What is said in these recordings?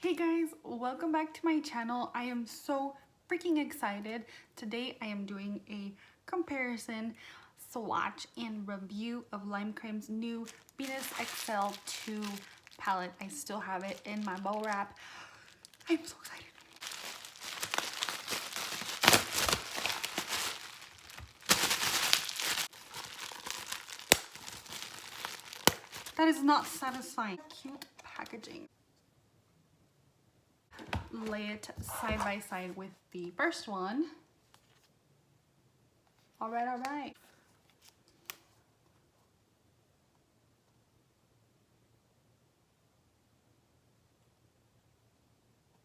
Hey guys, welcome back to my channel. I am so freaking excited. Today I am doing a comparison, swatch, and review of Limecrime's new Venus XL2 palette. I still have it in my bowl wrap. I'm so excited. That is not satisfying. Cute packaging. Lay it side by side with the first one. All right, all right.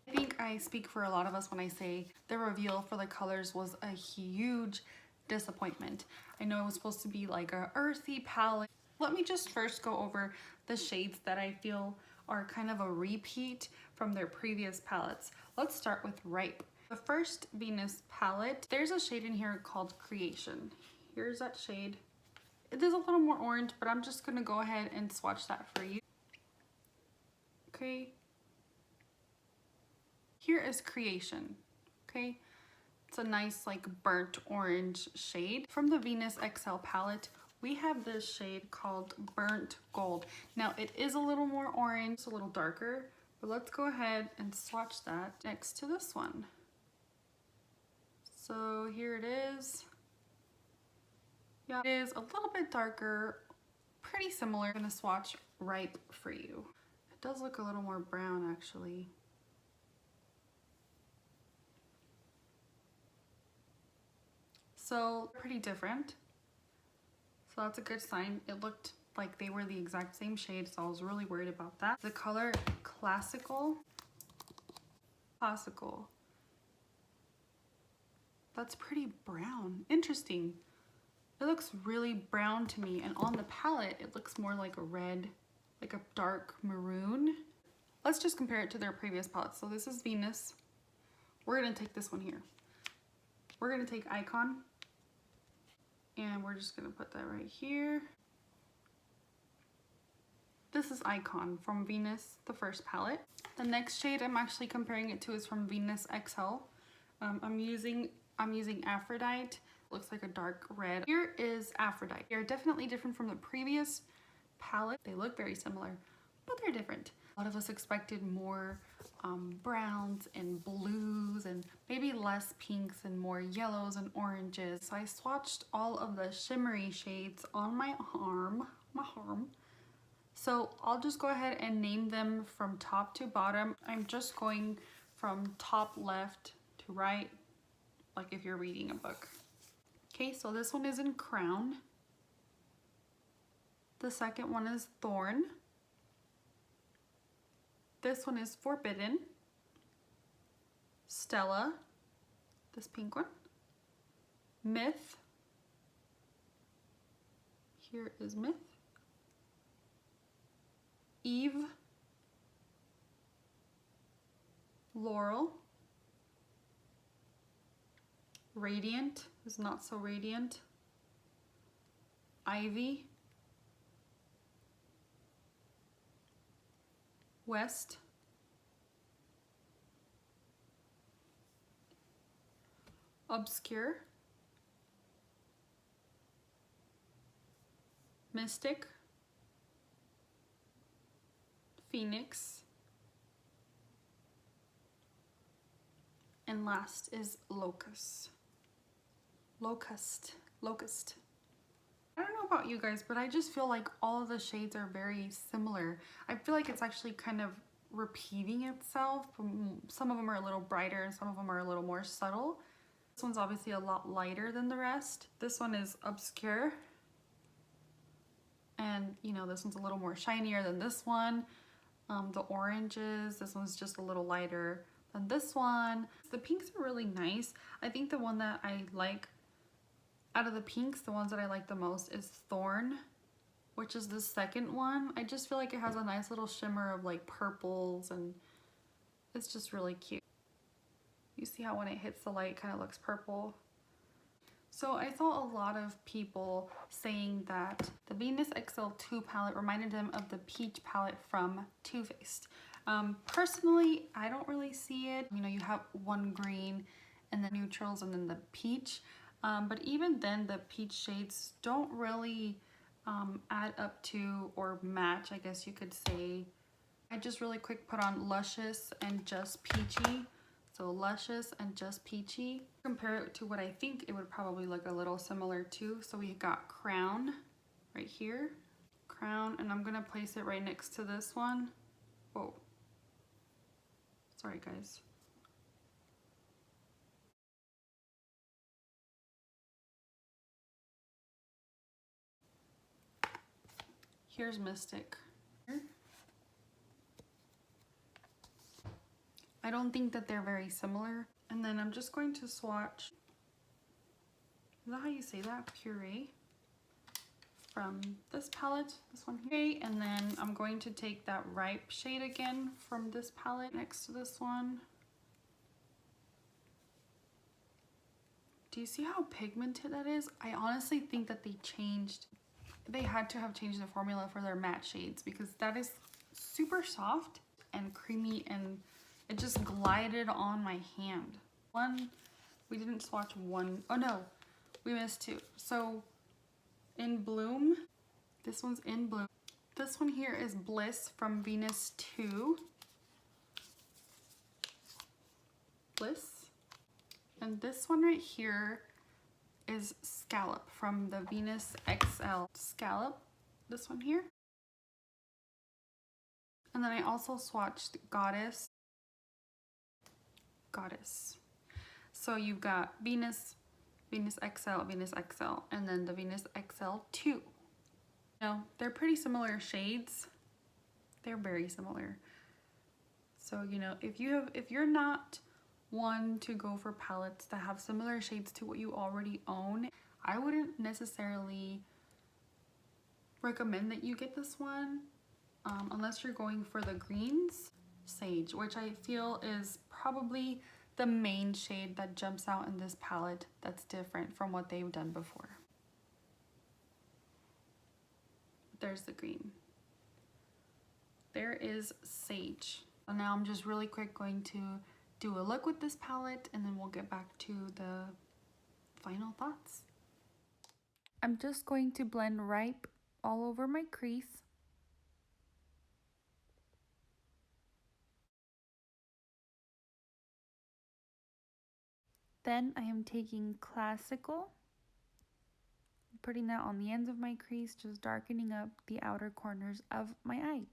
I think I speak for a lot of us when I say the reveal for the colors was a huge disappointment. I know it was supposed to be like a earthy palette. Let me just first go over the shades that I feel are kind of a repeat from their previous palettes. Let's start with Ripe. The first Venus palette, there's a shade in here called Creation. Here's that shade. There's a little more orange, but I'm just gonna go ahead and swatch that for you. Okay. Here is Creation, okay? It's a nice like burnt orange shade. From the Venus XL palette, we have this shade called Burnt Gold. Now it is a little more orange, it's a little darker, but let's go ahead and swatch that next to this one. So here it is. Yeah, it is a little bit darker, pretty similar. I'm gonna swatch Ripe for you. It does look a little more brown actually. So pretty different. So that's a good sign. It looked like they were the exact same shade, so I was really worried about that. The color Classical. That's pretty brown. Interesting. It looks really brown to me, and on the palette it looks more like a red, like a dark maroon. Let's just compare it to their previous palettes. So this is Venus. We're gonna take this one here. We're gonna take Icon. And we're just gonna put that right here. This is Icon from Venus, the first palette. The next shade I'm actually comparing it to is from Venus XL. I'm using Aphrodite. Looks like a dark red. Here is Aphrodite. They're definitely different from the previous palette. They look very similar, but they're different. A lot of us expected more browns and blues and maybe less pinks and more yellows and oranges. So I swatched all of the shimmery shades on my arm. So I'll just go ahead and name them from top to bottom. I'm just going from top left to right, like if you're reading a book. Okay, so this one is in Crown. The second one is Thorn. This one is Forbidden. Stella, this pink one. Myth. Here is Myth. Eve. Laurel. Radiant is Not So Radiant. Ivy. West. Obscure. Mystic. Phoenix. And last is Locust. Locust. I don't know about you guys, but I just feel like all of the shades are very similar. I feel like it's actually kind of repeating itself. Some of them are a little brighter and some of them are a little more subtle. This one's obviously a lot lighter than the rest. This one is Obscure. And you know, this one's a little more shinier than this one. The oranges, this one's just a little lighter than this one. The pinks are really nice. I think the one that I like out of the pinks, the ones that I like the most is Thorn, which is the second one. I just feel like it has a nice little shimmer of like purples and it's just really cute. You see how when it hits the light it kind of looks purple. So I saw a lot of people saying that the Venus XL2 palette reminded them of the peach palette from Too Faced. Personally, I don't really see it. You know, you have one green and the neutrals and then the peach. But even then, the peach shades don't really add up to or match, I guess you could say. I just really quick put on Luscious and Just Peachy. So Luscious and Just Peachy. Compare it to what I think it would probably look a little similar to. So we got Crown right here. Crown, and I'm gonna place it right next to this one. Whoa. Sorry guys. Here's Mystic. I don't think that they're very similar. And then I'm just going to swatch, is that how you say that? Puree. From this palette, this one here. And then I'm going to take that Ripe shade again from this palette next to this one. Do you see how pigmented that is? I honestly think that they had to have changed the formula for their matte shades because that is super soft and creamy and it just glided on my hand. We didn't swatch one. Oh no, we missed two. So in Bloom, this one's in Bloom. This one here is Bliss from Venus 2. Bliss. And this one right here is Scallop from the Venus XL. Scallop, this one here. And then I also swatched Goddess. So you've got Venus, Venus XL, Venus XL, and then the Venus XL 2. Now, they're pretty similar shades. They're very similar. So, you know, if you're not one to go for palettes that have similar shades to what you already own, I wouldn't necessarily recommend that you get this one unless you're going for the greens. Sage, which I feel is probably the main shade that jumps out in this palette that's different from what they've done before. There's the green. There is Sage. So now I'm just really quick going to do a look with this palette and then we'll get back to the final thoughts. I'm just going to blend Ripe all over my crease. Then I am taking Classical, putting that on the ends of my crease, just darkening up the outer corners of my eye.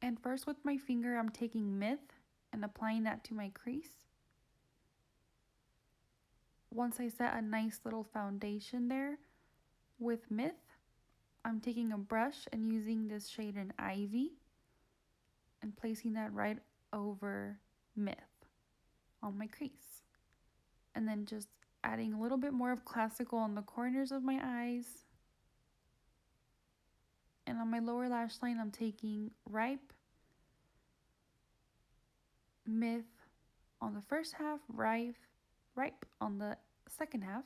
And first with my finger, I'm taking Myth and applying that to my crease. Once I set a nice little foundation there with Myth, I'm taking a brush and using this shade in Ivy and placing that right over Myth on my crease. And then just adding a little bit more of Classical on the corners of my eyes. And on my lower lash line, I'm taking Ripe, Myth on the first half, Ripe on the second half.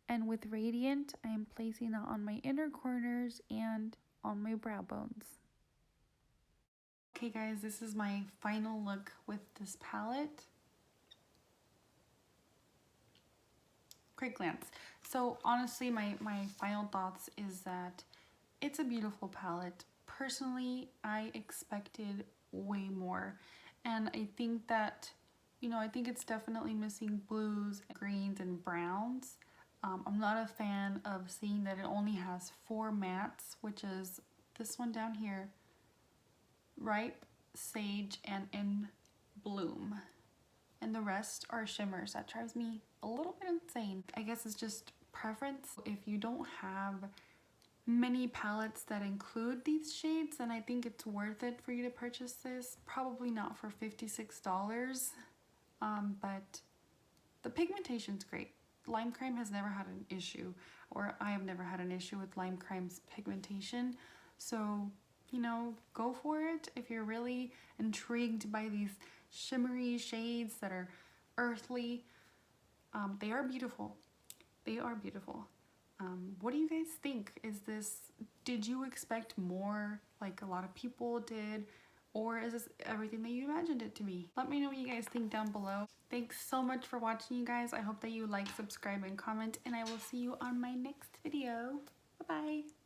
And with Radiant, I am placing that on my inner corners and on my brow bones. Okay guys, this is my final look with this palette. Quick glance. So honestly, my final thoughts is that it's a beautiful palette. Personally, I expected way more. And I think that, you know, I think it's definitely missing blues, greens, and browns. I'm not a fan of seeing that it only has 4 mattes, which is this one down here, Ripe, Sage, and In Bloom. And the rest are shimmers. That drives me a little bit insane. I guess it's just preference. If you don't have many palettes that include these shades, then I think it's worth it for you to purchase this. Probably not for $56, but the pigmentation's great. Limecrime has never had an issue, or I have never had an issue with Limecrime's pigmentation. So, you know, go for it if you're really intrigued by these shimmery shades that are earthly. They are beautiful. They are beautiful. What do you guys think? Did you expect more like a lot of people did? Or is this everything that you imagined it to be? Let me know what you guys think down below. Thanks so much for watching, you guys. I hope that you like, subscribe, and comment, and I will see you on my next video. Bye-bye.